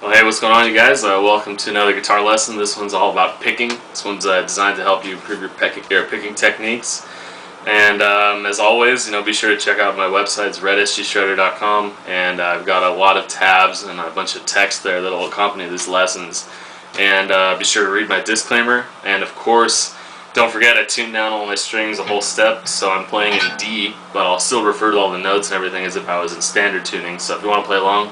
Well, hey, what's going on, you guys? Welcome to another guitar lesson. This one's all about picking. This one's designed to help you improve your picking techniques. And as always, be sure to check out my website. It's redsgshredder.com, and I've got a lot of tabs and a bunch of text there that'll accompany these lessons. And be sure to read my disclaimer. And of course, don't forget I tuned down all my strings a whole step, so I'm playing in D, but I'll still refer to all the notes and everything as if I was in standard tuning. So if you want to play along.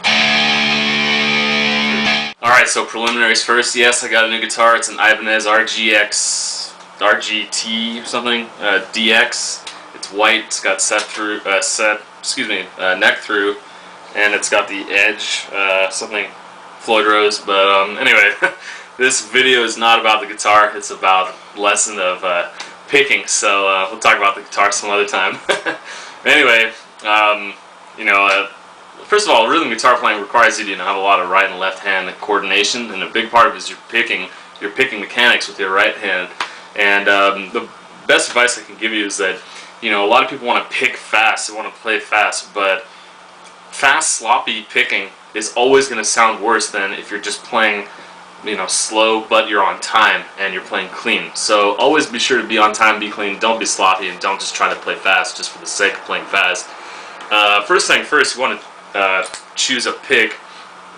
Alright, so preliminaries first. Yes, I got a new guitar. It's an Ibanez RGT or something, DX. It's white. It's got neck through, and it's got the Edge, something Floyd Rose. But anyway, this video is not about the guitar. It's about a lesson of picking. So we'll talk about the guitar some other time. Anyway, first of all, rhythm guitar playing requires you to have a lot of right and left hand coordination, and a big part of it is your picking mechanics with your right hand. And the best advice I can give you is that a lot of people want to pick fast, they want to play fast, but fast, sloppy picking is always going to sound worse than if you're just playing slow, but you're on time and you're playing clean. So always be sure to be on time, be clean, don't be sloppy, and don't just try to play fast just for the sake of playing fast. First thing first, you want to choose a pick.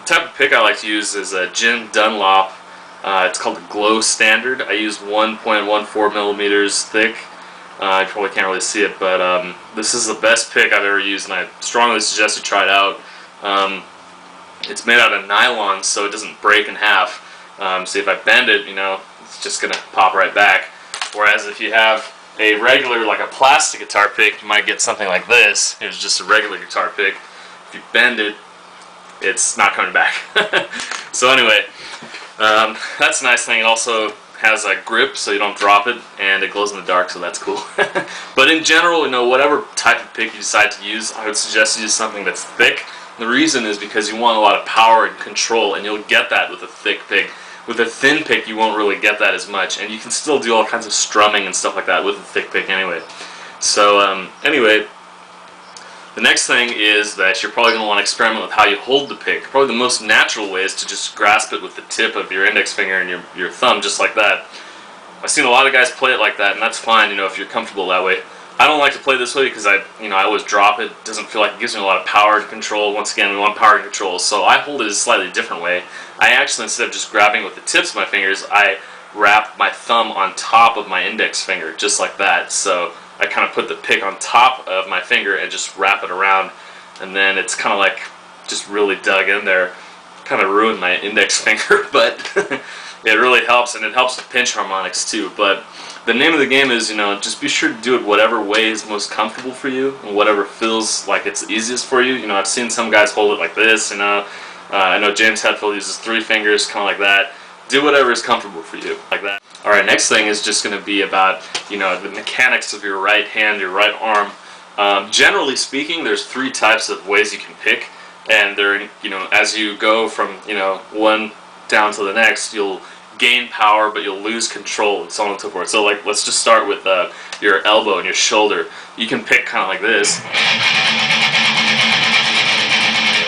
The type of pick I like to use is a Jim Dunlop. It's called the Glow Standard. I use 1.14 millimeters thick. You probably can't really see it, but this is the best pick I've ever used, and I strongly suggest you try it out. It's made out of nylon, so it doesn't break in half. So if I bend it, it's just gonna pop right back. Whereas if you have a regular, like a plastic guitar pick, you might get something like this. Here's just a regular guitar pick. If you bend it, it's not coming back. So anyway, that's a nice thing. It also has a grip so you don't drop it, and it glows in the dark, so that's cool. But in general, whatever type of pick you decide to use, I would suggest you use something that's thick. The reason is because you want a lot of power and control, and you'll get that with a thick pick. With a thin pick, you won't really get that as much, and you can still do all kinds of strumming and stuff like that with a thick pick anyway. So anyway, the next thing is that you're probably going to want to experiment with how you hold the pick. Probably the most natural way is to just grasp it with the tip of your index finger and your thumb, just like that. I've seen a lot of guys play it like that, and that's fine, if you're comfortable that way. I don't like to play this way because I always drop it. It doesn't feel like it gives me a lot of power and control. Once again, we want power and control, so I hold it a slightly different way. I actually, instead of just grabbing with the tips of my fingers, I wrap my thumb on top of my index finger, just like that. So I kind of put the pick on top of my finger and just wrap it around, and then it's kind of like just really dug in there. Kind of ruined my index finger, but it really helps, and it helps with pinch harmonics too. But the name of the game is, just be sure to do it whatever way is most comfortable for you, and whatever feels like it's easiest for you. I've seen some guys hold it like this, I know James Hetfield uses 3 fingers, kind of like that. Do whatever is comfortable for you, like that. Alright, next thing is just going to be about, the mechanics of your right hand, your right arm. Generally speaking, there's 3 types of ways you can pick, and they're, as you go from, one down to the next, you'll gain power, but you'll lose control, and so on and so forth. So, like, let's just start with your elbow and your shoulder. You can pick kind of like this.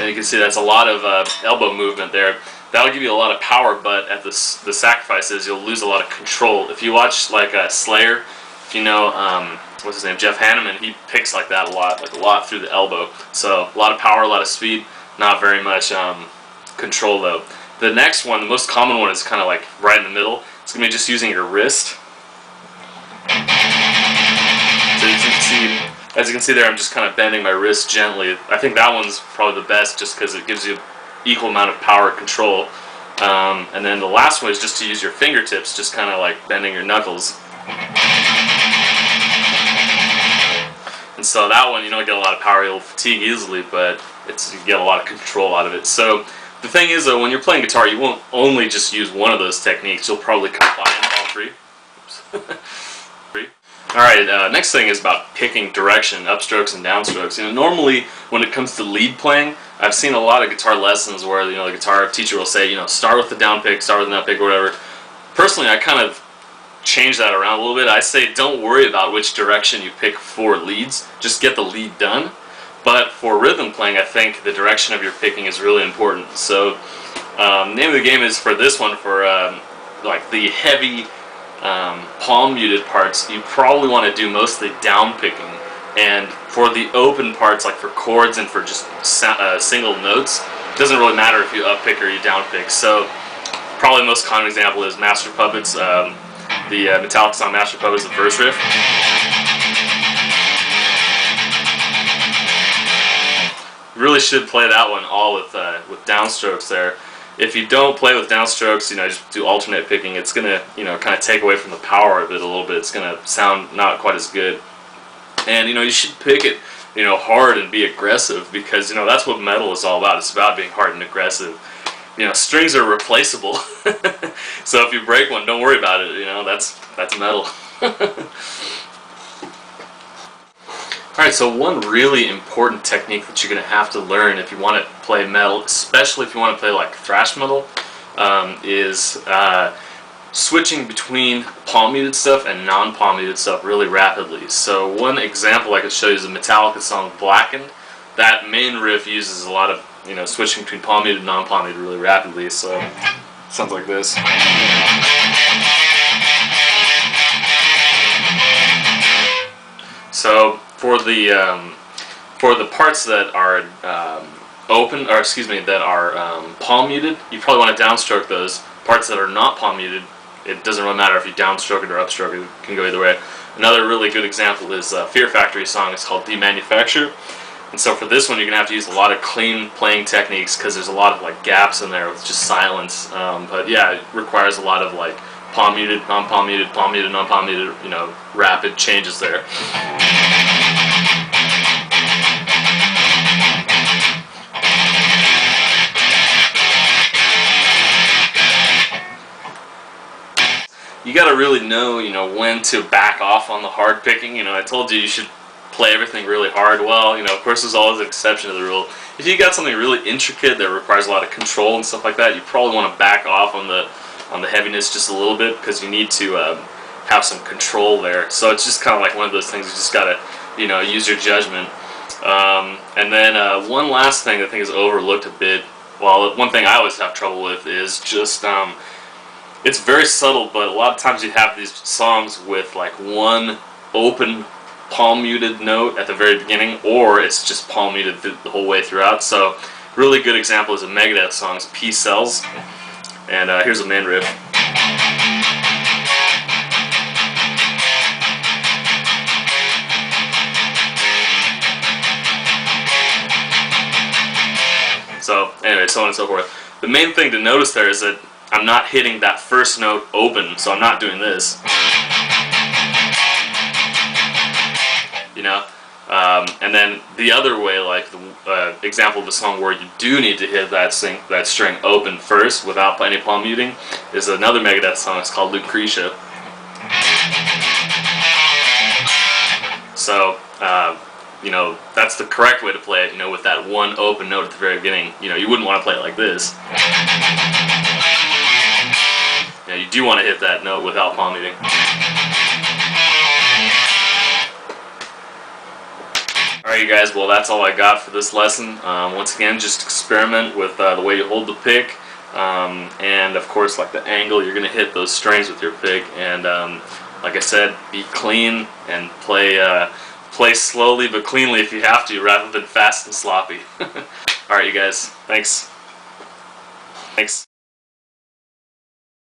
And you can see that's a lot of elbow movement there. That'll give you a lot of power, but at the sacrifice is you'll lose a lot of control. If you watch like Slayer, if what's his name, Jeff Hanneman, he picks like that a lot through the elbow. So a lot of power, a lot of speed, not very much control though. The next one, the most common one, is kind of like right in the middle. It's going to be just using your wrist. So as you can see there, I'm just kind of bending my wrist gently. I think that one's probably the best just because it gives you equal amount of power and control. And then the last one is just to use your fingertips, just kind of like bending your knuckles. And so that one, you don't get a lot of power, you'll fatigue easily, but you get a lot of control out of it. So the thing is, though, when you're playing guitar, you won't only just use one of those techniques, you'll probably combine all 3. Alright, next thing is about picking direction, upstrokes and downstrokes. Normally when it comes to lead playing, I've seen a lot of guitar lessons where the guitar teacher will say, start with the down pick, start with the up pick, or whatever. Personally, I kind of change that around a little bit. I say don't worry about which direction you pick for leads, just get the lead done. But for rhythm playing, I think the direction of your picking is really important. So Name of the game is for this one, for like the heavy palm muted parts, you probably want to do mostly down picking, and for the open parts, like for chords and for just single notes, it doesn't really matter if you up pick or you down pick. So probably the most common example is Master Puppets, the Metallica song Master Puppets, the first riff. You really should play that one all with downstrokes there. If you don't play with downstrokes, just do alternate picking, it's gonna, kind of take away from the power of it a little bit. It's gonna sound not quite as good. And you should pick it, hard and be aggressive, because that's what metal is all about. It's about being hard and aggressive. Strings are replaceable, so if you break one, don't worry about it. That's metal. Alright, so one really important technique that you're going to have to learn if you want to play metal, especially if you want to play like thrash metal, is switching between palm muted stuff and non-palm muted stuff really rapidly. So one example I could show you is the Metallica song Blackened. That main riff uses a lot of switching between palm muted and non-palm muted really rapidly, so it sounds like this. So for the parts that are that are palm muted, you probably want to downstroke those. Parts that are not palm muted, it doesn't really matter if you downstroke it or upstroke it. It can go either way. Another really good example is Fear Factory song. It's called Demanufacture. And so for this one, you're gonna have to use a lot of clean playing techniques, because there's a lot of like gaps in there with just silence. But yeah, it requires a lot of like palm muted, non-palm muted, palm muted, non-palm muted, rapid changes there. You gotta really know, when to back off on the hard picking. I told you should play everything really hard. Well, of course there's always an exception to the rule. If you got something really intricate that requires a lot of control and stuff like that, you probably want to back off on the heaviness just a little bit, because you need to have some control there. So it's just kind of like one of those things, you just gotta, use your judgment. And then one last thing I think is overlooked a bit. Well, one thing I always have trouble with is just it's very subtle, but a lot of times you have these songs with like one open palm muted note at the very beginning, or it's just palm muted the whole way throughout. So really good example is a Megadeth song's Peace Sells, and here's a main riff. So anyway, so on and so forth. The main thing to notice there is that I'm not hitting that first note open, so I'm not doing this. And then the other way, like the example of the song where you do need to hit that string open first without any palm muting, is another Megadeth song. It's called Lucretia. So that's the correct way to play it. With that one open note at the very beginning. You wouldn't want to play it like this. You do want to hit that note without palm muting. Alright, you guys, well, that's all I got for this lesson. Once again, just experiment with the way you hold the pick, and of course, like the angle you're going to hit those strings with your pick. And like I said, be clean and play slowly but cleanly if you have to, rather than fast and sloppy. Alright, you guys, thanks.